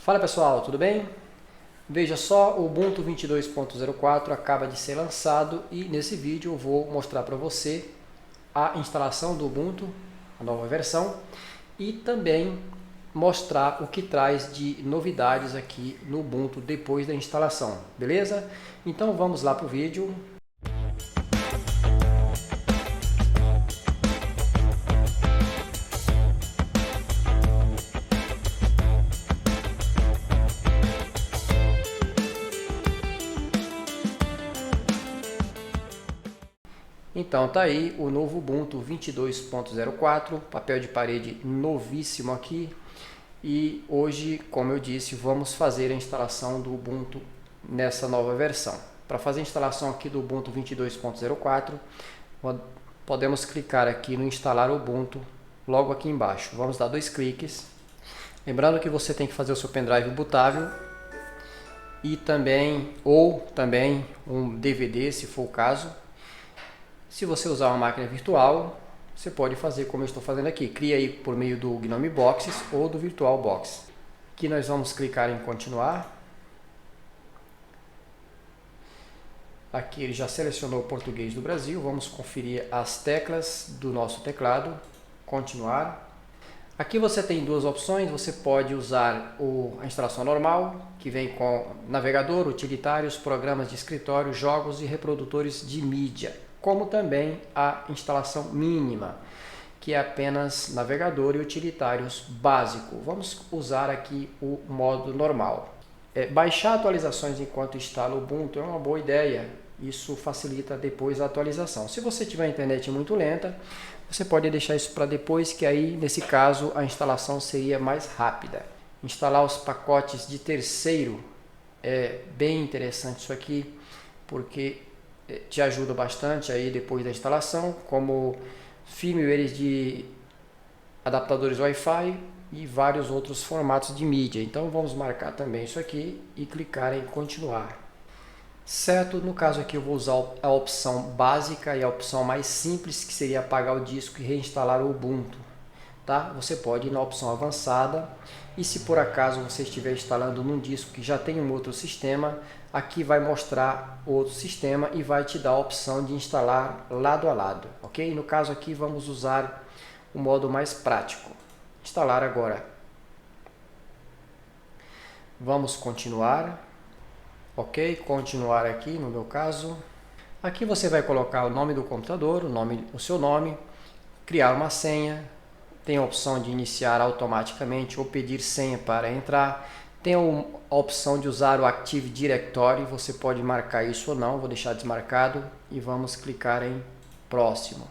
Fala pessoal, tudo bem? Veja só, o Ubuntu 22.04 acaba de ser lançado e nesse vídeo eu vou mostrar para você a instalação do Ubuntu, a nova versão, e também mostrar o que traz de novidades aqui no Ubuntu depois da instalação, beleza? Então vamos lá para o vídeo. Então tá aí o novo Ubuntu 22.04, papel de parede novíssimo aqui. E hoje, como eu disse, vamos fazer a instalação do Ubuntu nessa nova versão. Para fazer a instalação aqui do Ubuntu 22.04, podemos clicar aqui no instalar Ubuntu logo aqui embaixo. Vamos dar 2 cliques. Lembrando que você tem que fazer o seu pendrive bootável e também um DVD, se for o caso. Se você usar uma máquina virtual, você pode fazer como eu estou fazendo aqui. Cria aí por meio do Gnome Boxes ou do VirtualBox. Aqui nós vamos clicar em continuar. Aqui ele já selecionou o português do Brasil. Vamos conferir as teclas do nosso teclado. Continuar. Aqui você tem duas opções. Você pode usar a instalação normal, que vem com navegador, utilitários, programas de escritório, jogos e reprodutores de mídia, como também a instalação mínima, que é apenas navegador e utilitários básico. Vamos usar aqui o modo normal. Baixar atualizações enquanto instala o Ubuntu é uma boa ideia. Isso facilita depois a atualização. Se você tiver a internet muito lenta, você pode deixar isso para depois, que aí, nesse caso, a instalação seria mais rápida. Instalar os pacotes de terceiro é bem interessante isso aqui, porque te ajuda bastante aí depois da instalação, como firmware de adaptadores Wi-Fi e vários outros formatos de mídia. Então vamos marcar também isso aqui e clicar em continuar. Certo, no caso aqui eu vou usar a opção básica e a opção mais simples, que seria apagar o disco e reinstalar o Ubuntu. Tá? Você pode ir na opção avançada, e se por acaso você estiver instalando num disco que já tem um outro sistema, aqui vai mostrar outro sistema e vai te dar a opção de instalar lado a lado, ok? No caso aqui vamos usar o modo mais prático. Instalar agora. Vamos continuar. Ok, continuar aqui no meu caso. Aqui você vai colocar o nome do computador, o seu nome, criar uma senha. Tem a opção de iniciar automaticamente ou pedir senha para entrar. Tem a opção de usar o Active Directory, você pode marcar isso ou não, vou deixar desmarcado e vamos clicar em próximo.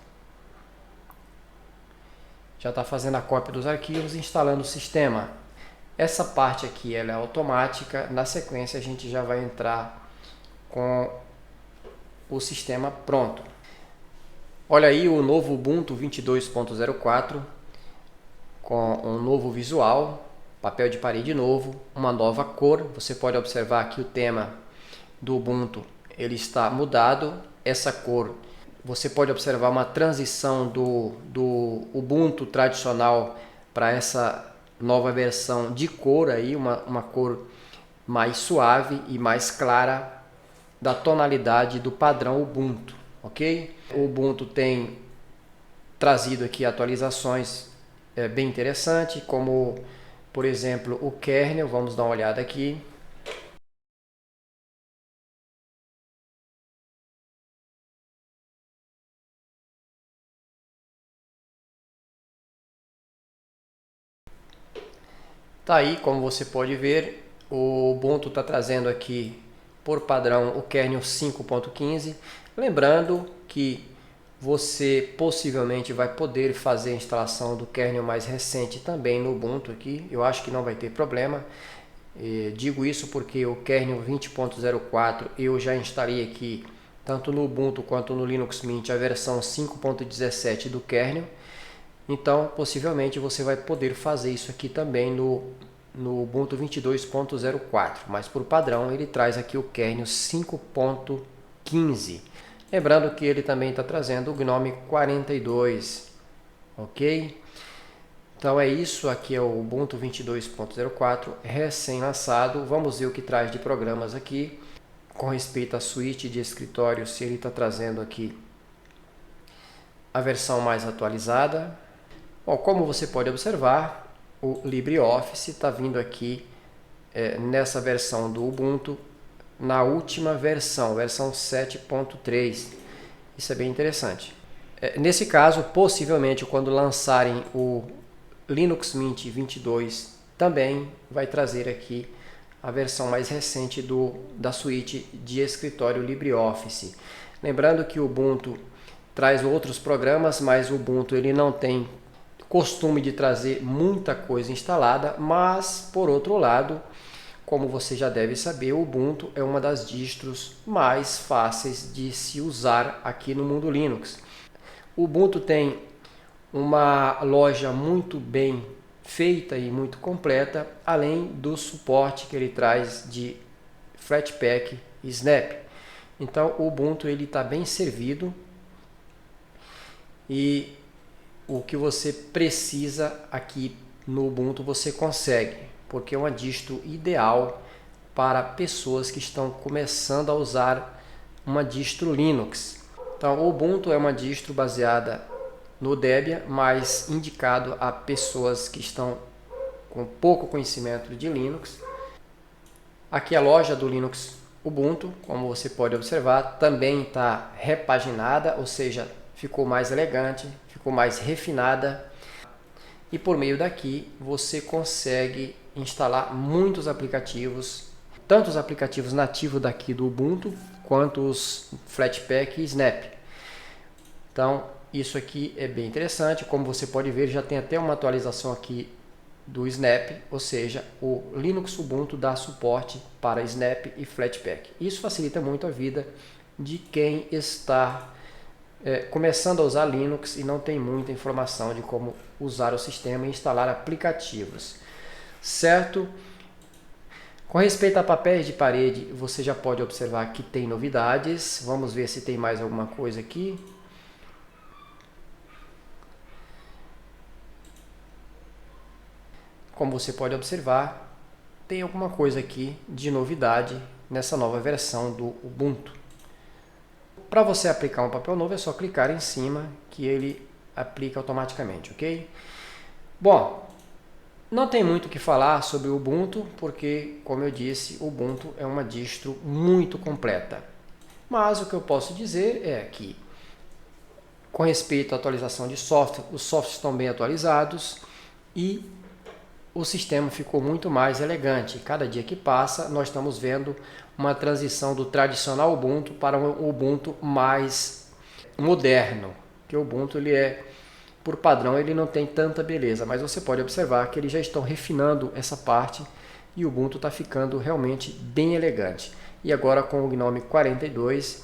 Já está fazendo a cópia dos arquivos, instalando o sistema. Essa parte aqui ela é automática, na sequência a gente já vai entrar com o sistema pronto. Olha aí o novo Ubuntu 22.04 com um novo visual, papel de parede novo, uma nova cor. Você pode observar que o tema do Ubuntu ele está mudado. Essa cor, você pode observar uma transição do Ubuntu tradicional para essa nova versão de cor, aí, uma cor mais suave e mais clara da tonalidade do padrão Ubuntu, ok? O Ubuntu tem trazido aqui atualizações bem interessantes, como por exemplo o kernel. Vamos dar uma olhada aqui. Tá aí, como você pode ver, o Ubuntu está trazendo aqui por padrão o kernel 5.15. Lembrando que você possivelmente vai poder fazer a instalação do kernel mais recente também no Ubuntu aqui. Eu acho que não vai ter problema. Digo isso porque o kernel 20.04 eu já instalei aqui, tanto no Ubuntu quanto no Linux Mint, a versão 5.17 do kernel. Então, possivelmente você vai poder fazer isso aqui também no Ubuntu 22.04, mas por padrão ele traz aqui o kernel 5.15. Lembrando que ele também está trazendo o Gnome 42, ok? Então é isso, aqui é o Ubuntu 22.04 recém-lançado. Vamos ver o que traz de programas aqui. Com respeito à suíte de escritório, se ele está trazendo aqui a versão mais atualizada. Bom, como você pode observar, o LibreOffice está vindo aqui nessa versão do Ubuntu, na última versão 7.3. Isso é bem interessante. Nesse caso, possivelmente, quando lançarem o Linux Mint 22, também vai trazer aqui a versão mais recente da suíte de escritório LibreOffice. Lembrando que o Ubuntu traz outros programas, mas o Ubuntu ele não tem costume de trazer muita coisa instalada, mas, por outro lado, como você já deve saber, o Ubuntu é uma das distros mais fáceis de se usar aqui no mundo Linux. O Ubuntu tem uma loja muito bem feita e muito completa, além do suporte que ele traz de Flatpak e Snap. Então o Ubuntu ele está bem servido e o que você precisa aqui no Ubuntu você consegue, porque é uma distro ideal para pessoas que estão começando a usar uma distro Linux. Então o Ubuntu é uma distro baseada no Debian, mas indicado a pessoas que estão com pouco conhecimento de Linux. Aqui a loja do Linux Ubuntu, como você pode observar, também está repaginada, ou seja, ficou mais elegante, ficou mais refinada. E por meio daqui você consegue instalar muitos aplicativos, tanto os aplicativos nativos daqui do Ubuntu, quanto os Flatpak e Snap. Então, isso aqui é bem interessante. Como você pode ver, já tem até uma atualização aqui do Snap, ou seja, o Linux Ubuntu dá suporte para Snap e Flatpak. Isso facilita muito a vida de quem está começando a usar Linux e não tem muita informação de como usar o sistema e instalar aplicativos. Certo? Com respeito a papéis de parede, você já pode observar que tem novidades. Vamos ver se tem mais alguma coisa aqui. Como você pode observar, tem alguma coisa aqui de novidade nessa nova versão do Ubuntu. Para você aplicar um papel novo, é só clicar em cima que ele aplica automaticamente, ok? Bom, não tem muito o que falar sobre o Ubuntu, porque, como eu disse, o Ubuntu é uma distro muito completa. Mas o que eu posso dizer é que, com respeito à atualização de software, os softwares estão bem atualizados e o sistema ficou muito mais elegante. Cada dia que passa, nós estamos vendo uma transição do tradicional Ubuntu para um Ubuntu mais moderno. Que o Ubuntu, por padrão, ele não tem tanta beleza, mas você pode observar que eles já estão refinando essa parte e o Ubuntu está ficando realmente bem elegante. E agora com o GNOME 42,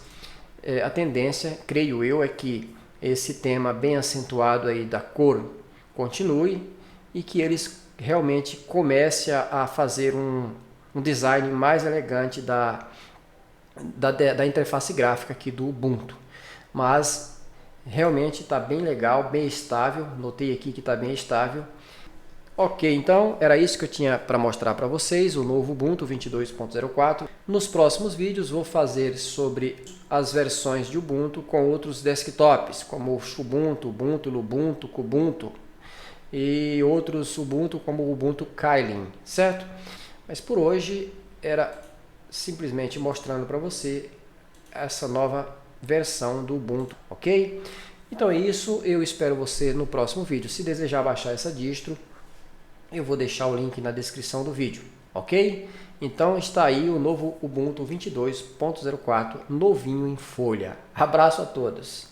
a tendência, creio eu, é que esse tema bem acentuado aí da cor continue e que eles realmente comece a fazer um design mais elegante da interface gráfica aqui do Ubuntu. Mas realmente está bem legal, bem estável. Notei aqui que está bem estável. Ok, então era isso que eu tinha para mostrar para vocês, o novo Ubuntu 22.04. Nos próximos vídeos vou fazer sobre as versões de Ubuntu com outros desktops, como o Xubuntu, Ubuntu, Lubuntu, Kubuntu e outros Ubuntu como o Ubuntu Kylin, certo? Mas por hoje era simplesmente mostrando para você essa nova versão do Ubuntu, ok? Então é isso, eu espero você no próximo vídeo. Se desejar baixar essa distro, eu vou deixar o link na descrição do vídeo, ok? Então está aí o novo Ubuntu 22.04, novinho em folha. Abraço a todos!